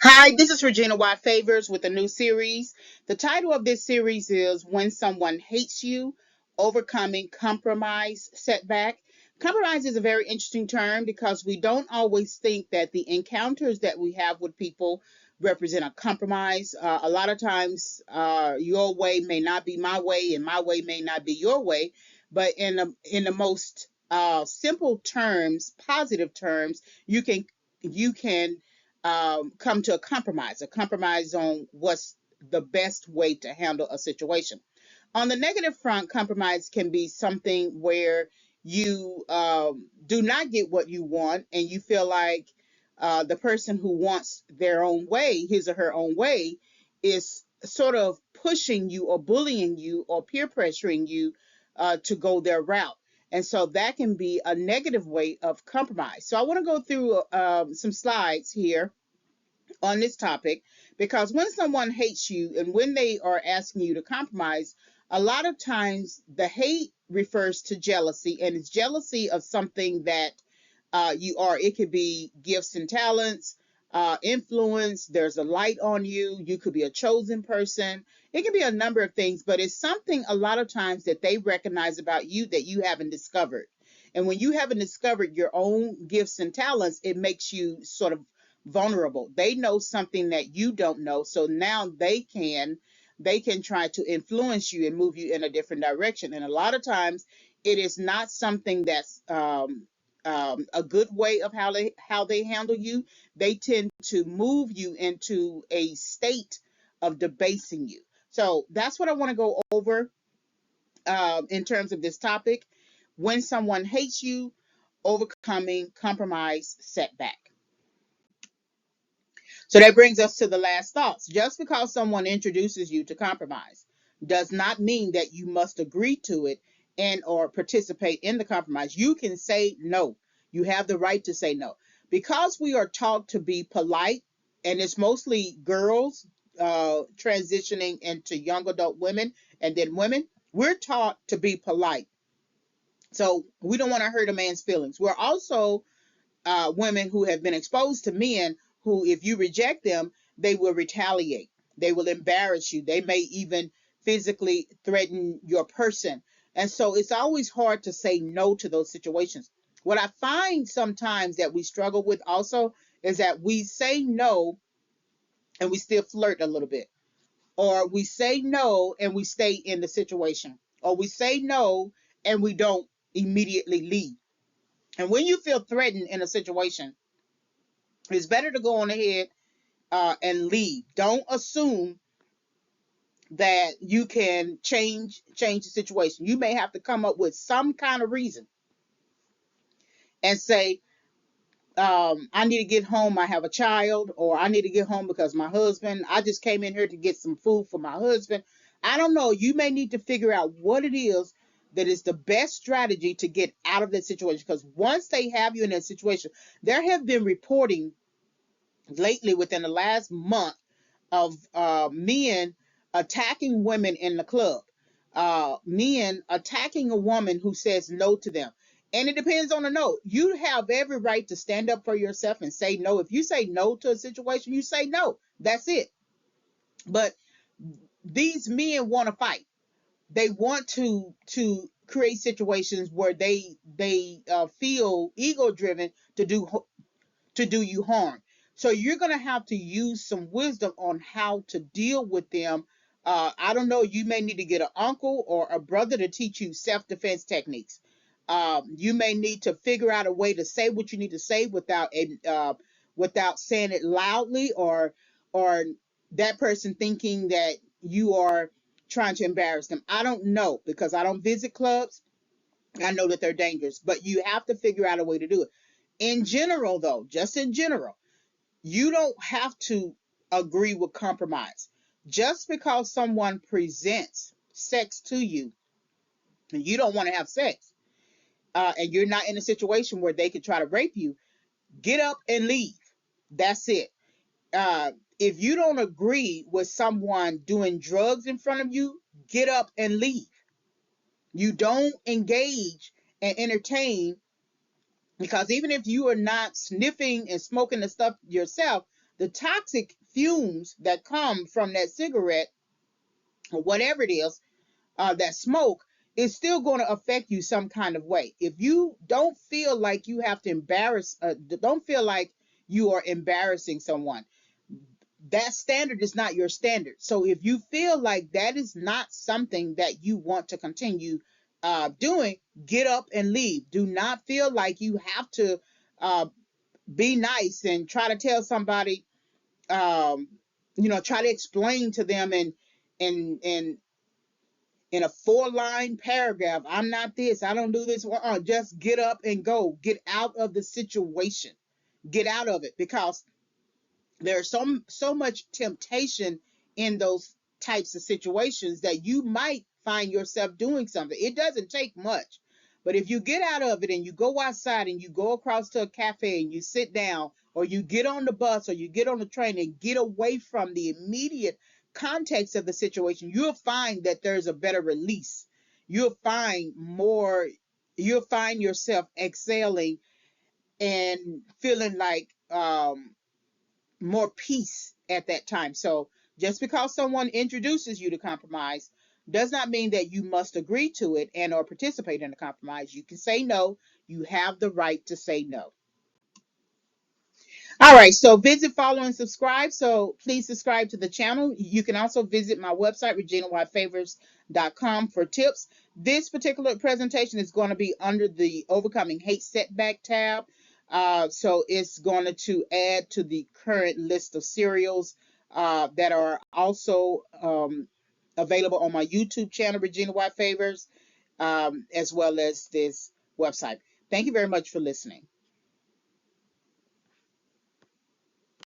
Hi, this is Regina Y. Favors with a new series. The title of this series is When Someone Hates You, Overcoming Compromise Setback. Compromise is a very interesting term because we don't always think that the encounters that we have with people represent a compromise. A lot of times, your way may not be my way, and my way may not be your way. But in the most simple terms, positive terms, you can come to a compromise on what's the best way to handle a situation. On the negative front, compromise can be something where you do not get what you want, and you feel like the person who wants their own way, his or her own way, is sort of pushing you or bullying you or peer pressuring you to go their route. And so that can be a negative way of compromise. So I want to go through some slides here on this topic because when someone hates you and when they are asking you to compromise, a lot of times the hate refers to jealousy, and it's jealousy of something that you are. It could be gifts and talents, influence. There's a light on you. You could be a chosen person. It can be a number of things, but it's something a lot of times that they recognize about you that you haven't discovered. And when you haven't discovered your own gifts and talents, it makes you sort of vulnerable. They know something that you don't know, so now they can try to influence you and move you in a different direction. And a lot of times, it is not something that's a good way of how they handle you. They tend to move you into a state of debasing you. So that's what I want to go over in terms of this topic. When someone hates you, overcoming compromise setback. So that brings us to the last thoughts. Just because someone introduces you to compromise does not mean that you must agree to it and or participate in the compromise. You can say no. You have the right to say no. Because we are taught to be polite, and it's mostly girls transitioning into young adult women and then women, we're taught to be polite. So we don't want to hurt a man's feelings. We're also women who have been exposed to men who, if you reject them, they will retaliate. They will embarrass you. They may even physically threaten your person. And so it's always hard to say no to those situations. What I find sometimes that we struggle with also is that we say no and we still flirt a little bit, or we say no and we stay in the situation, or we say no and we don't immediately leave. And when you feel threatened in a situation, it's better to go on ahead and leave. Don't assume that you can change the situation. You may have to come up with some kind of reason and say, I need to get home. I have a child, or I need to get home because my husband. I just came in here to get some food for my husband. I don't know. You may need to figure out what it is that is the best strategy to get out of that situation. Because once they have you in that situation, there have been reporting lately within the last month of men attacking women in the club, men attacking a woman who says no to them. And it depends on the no. You have every right to stand up for yourself and say no. If you say no to a situation, you say no. That's it. But these men want to fight. They want to create situations where they feel ego driven to do you harm. So you're going to have to use some wisdom on how to deal with them. I don't know. You may need to get an uncle or a brother to teach you self-defense techniques. You may need to figure out a way to say what you need to say without saying it loudly, or that person thinking that you are trying to embarrass them. I don't know because I don't visit clubs. I know that they're dangerous, but you have to figure out a way to do it. In general, though, just in general, you don't have to agree with compromise. Just because someone presents sex to you and you don't want to have sex, and you're not in a situation where they could try to rape you, get up and leave. That's it. If you don't agree with someone doing drugs in front of you, get up and leave. You don't engage and entertain, because even if you are not sniffing and smoking the stuff yourself, the toxic fumes that come from that cigarette or whatever it is, that smoke, is still going to affect you some kind of way. If you don't feel like you have to don't feel like you are embarrassing someone, that standard is not your standard. So if you feel like that is not something that you want to continue doing, get up and leave. Do not feel like you have to uh, be nice and try to tell somebody, um, try to explain to them and in a 4-line paragraph, I'm not this, I don't do this. Just get up and go. Get out of the situation. Get out of it, because there's so much temptation in those types of situations that you might find yourself doing something. It doesn't take much. But if you get out of it and you go outside and you go across to a cafe and you sit down, or you get on the bus or you get on the train and get away from the immediate context of the situation, you'll find that there's a better release. You'll find more, you'll find yourself exhaling and feeling like more peace at that time. So just because someone introduces you to compromise does not mean that you must agree to it and or participate in the compromise. You can say no. You have the right to say no. All right, so visit, follow, and subscribe. So please subscribe to the channel. You can also visit my website, reginawhitefavors.com, for tips. This particular presentation is going to be under the Overcoming Hate Setback tab. So it's going to add to the current list of serials that are also available on my YouTube channel, Regina White Favors, as well as this website. Thank you very much for listening.